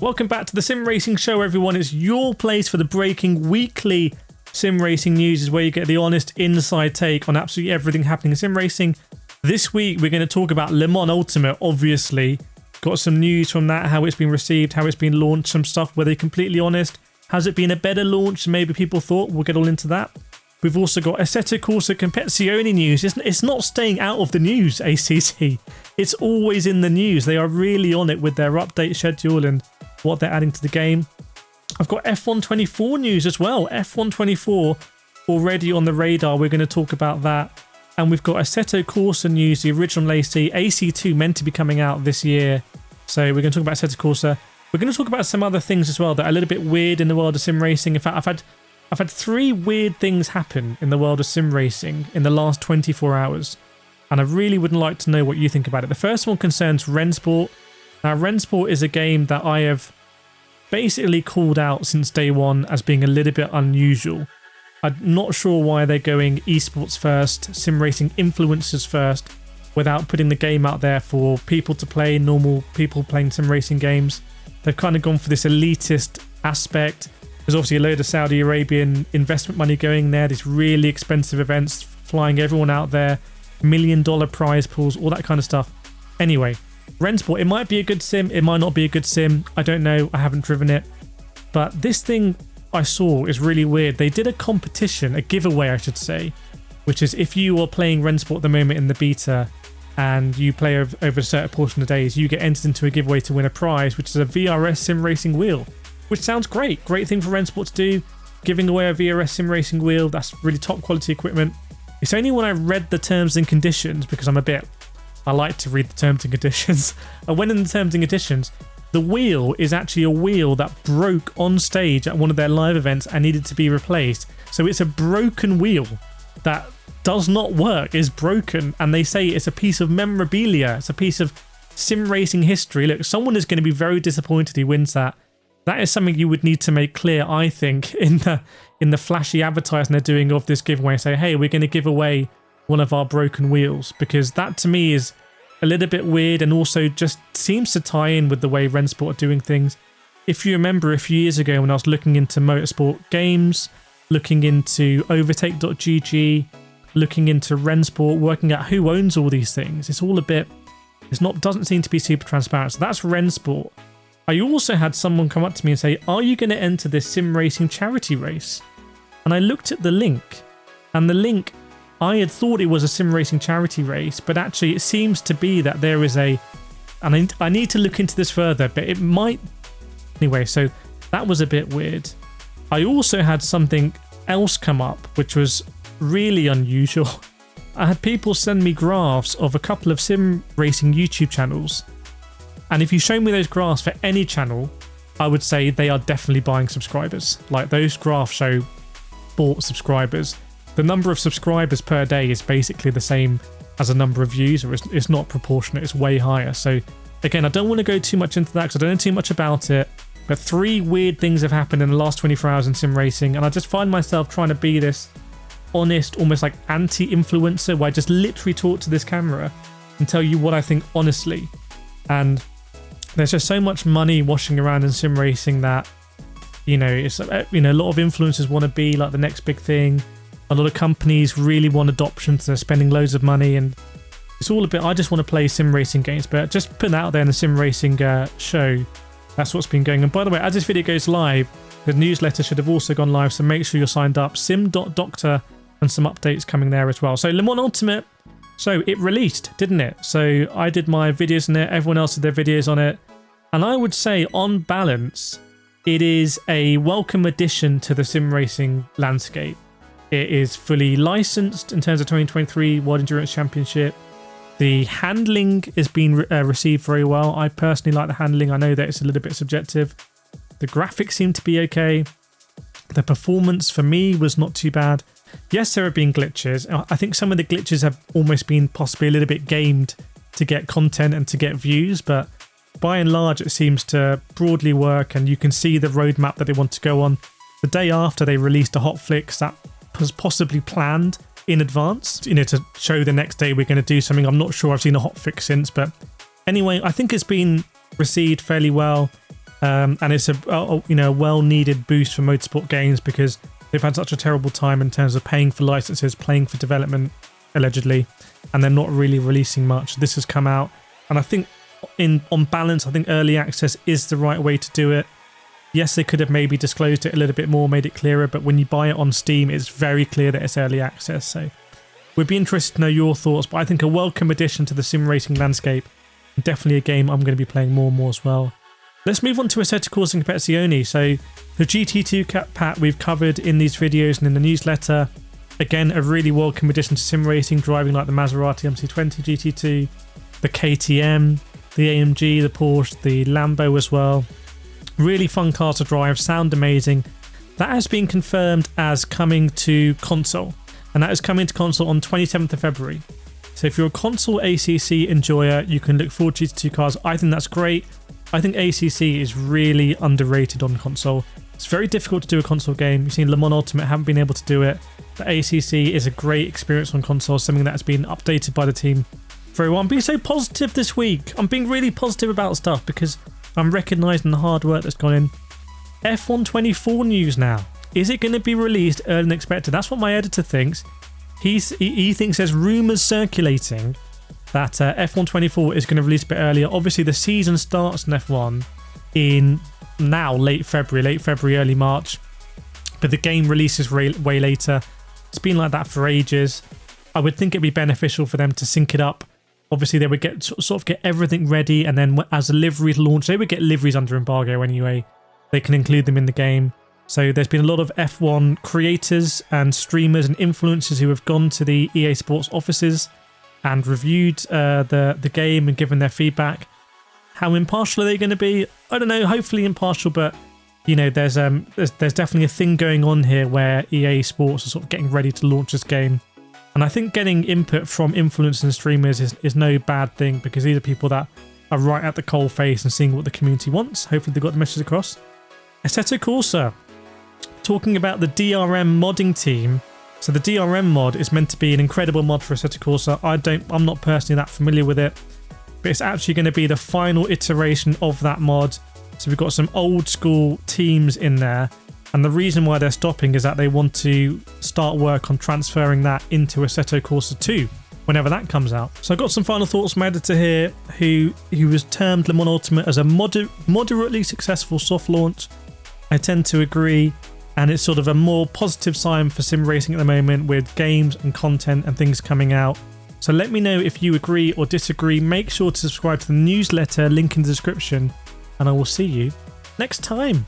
Welcome back to the Sim Racing Show, everyone. It's your place for the breaking weekly sim racing news, is where you get the honest inside take on absolutely everything happening in sim racing. This week, we're going to talk about Le Mans Ultimate, obviously. Got some news from that, how it's been received, how it's been launched, some stuff. Were they completely honest? Has it been a better launch than maybe people thought? We'll get all into that. We've also got Assetto Corsa Competizione news. It's not staying out of the news, ACC. It's always in the news. They are really on it with their update schedule and what they're adding to the game. I've got F124 news as well. F124 already on the radar. We're going to talk about that. And we've got Assetto Corsa news, the original AC. AC2 meant to be coming out this year. So we're going to talk about Assetto Corsa. We're going to talk about some other things as well that are a little bit weird in the world of sim racing. In fact, I've had three weird things happen in the world of sim racing in the last 24 hours. And I really would like to know what you think about it. The first one concerns Rennsport. Now, Rennsport is a game that I have basically called out since day one as being a little bit unusual. I'm not sure why they're going esports first, sim racing influencers first, without putting the game out there for people to play, normal people playing sim racing games. They've kind of gone for this elitist aspect. There's obviously a load of Saudi Arabian investment money going there, these really expensive events, flying everyone out there, $1 million prize pools, all that kind of stuff. Anyway, Rennsport, it might be a good sim, it might not be a good sim. I don't know, I haven't driven it. But this thing I saw is really weird. They did a competition, a giveaway I should say, which is if you are playing Rennsport at the moment in the beta and you play over a certain portion of the days, you get entered into a giveaway to win a prize, which is a VRS sim racing wheel. Which sounds great. Great thing for Rennsport to do. Giving away a VRS sim racing wheel. That's really top quality equipment. It's only when I read the terms and conditions, because I like to read the terms and conditions. I went in the terms and conditions. The wheel is actually a wheel that broke on stage at one of their live events and needed to be replaced. So it's a broken wheel that does not work, is broken. And they say it's a piece of memorabilia. It's a piece of sim racing history. Look, someone is going to be very disappointed who wins that. That is something you would need to make clear, I think, in the flashy advertising they're doing of this giveaway. Say, hey, we're going to give away one of our broken wheels, because that to me is a little bit weird and also just seems to tie in with the way Rennsport are doing things. If you remember a few years ago when I was looking into motorsport games, looking into overtake.gg, looking into Rennsport, working out who owns all these things, it's all a bit, doesn't seem to be super transparent. So that's Rennsport. I also had someone come up to me and say, are you going to enter this sim racing charity race? And I looked at the link, and the link, I had thought it was a sim racing charity race, but actually it seems to be that there is and I need to look into this further, but it might. Anyway, so that was a bit weird. I also had something else come up, which was really unusual. I had people send me graphs of a couple of sim racing YouTube channels. And if you show me those graphs for any channel, I would say they are definitely buying subscribers. Like, those graphs show bought subscribers. The number of subscribers per day is basically the same as the number of views, or it's not proportionate, it's way higher. So again, I don't want to go too much into that because I don't know too much about it, but three weird things have happened in the last 24 hours in sim racing, and I just find myself trying to be this honest, almost like anti-influencer, where I just literally talk to this camera and tell you what I think honestly. And there's just so much money washing around in sim racing that, it's, a lot of influencers want to be like the next big thing. A lot of companies really want adoption, so they're spending loads of money, and it's all a bit, I just want to play sim racing games, but just putting that out there in the sim racing show, that's what's been going on. By the way, as this video goes live, the newsletter should have also gone live, so make sure you're signed up. Sim.doctor, and some updates coming there as well. So Le Mans Ultimate, so it released, didn't it? So I did my videos on it, everyone else did their videos on it, and I would say on balance, it is a welcome addition to the sim racing landscape. It is fully licensed in terms of 2023 World Endurance Championship. The handling is being received very well. I personally like the handling. I know that it's a little bit subjective. The graphics seem to be okay. The performance for me was not too bad. Yes, there have been glitches. I think some of the glitches have almost been possibly a little bit gamed to get content and to get views, but by and large it seems to broadly work, and you can see the roadmap that they want to go on. The day after, they released a hotfix that was possibly planned in advance, to show the next day we're going to do something. I'm not sure I've seen a hotfix since, but anyway, I think it's been received fairly well. and it's a well-needed boost for motorsport games because they've had such a terrible time in terms of paying for licenses, paying for development, allegedly, and they're not really releasing much. This has come out, and I think on balance, I think early access is the right way to do it. Yes, they could have maybe disclosed it a little bit more, made it clearer, but when you buy it on Steam, it's very clear that it's early access. So we'd be interested to know your thoughts, but I think a welcome addition to the sim racing landscape, and definitely a game I'm going to be playing more and more as well. Let's move on to Assetto Corsa and Competizione. So the GT2 pack we've covered in these videos and in the newsletter. Again, a really welcome addition to sim racing, driving like the Maserati MC20 GT2, the KTM, the AMG, the Porsche, the Lambo as well. Really fun car to drive, sound amazing. That has been confirmed as coming to console, and that is coming to console on 27th of February. So if you're a console ACC enjoyer, you can look forward to GT2 cars. I think that's great. I think ACC is really underrated on console. It's very difficult to do a console game. You've seen Le Mans Ultimate, haven't been able to do it. But ACC is a great experience on console, something that has been updated by the team very well. I'm being so positive this week. I'm being really positive about stuff because I'm recognising the hard work that's gone in. F124 news now. Is it going to be released earlier than expected? That's what my editor thinks. He thinks there's rumours circulating that F124 is going to release a bit earlier. Obviously, the season starts in F1 in now late February, early March. But the game releases way later. It's been like that for ages. I would think it'd be beneficial for them to sync it up. Obviously, they would get sort of get everything ready, and then as the liveries launch, they would get liveries under embargo anyway. They can include them in the game. So there's been a lot of F1 creators and streamers and influencers who have gone to the EA Sports offices and reviewed the game and given their feedback. How impartial are they going to be? I don't know. Hopefully impartial, but you know, there's definitely a thing going on here where EA Sports are sort of getting ready to launch this game. And I think getting input from influencers and streamers is no bad thing because these are people that are right at the coalface and seeing what the community wants. Hopefully they got the message across. Assetto Corsa, talking about the DRM modding team. So the DRM mod is meant to be an incredible mod for Assetto Corsa. I'm not personally that familiar with it, but it's actually going to be the final iteration of that mod. So we've got some old school teams in there. And the reason why they're stopping is that they want to start work on transferring that into Assetto Corsa 2 whenever that comes out. So I've got some final thoughts from my editor here who was termed Le Mans Ultimate as a moderately successful soft launch. I tend to agree, and it's sort of a more positive sign for sim racing at the moment with games and content and things coming out. So let me know if you agree or disagree. Make sure to subscribe to the newsletter, link in the description, and I will see you next time.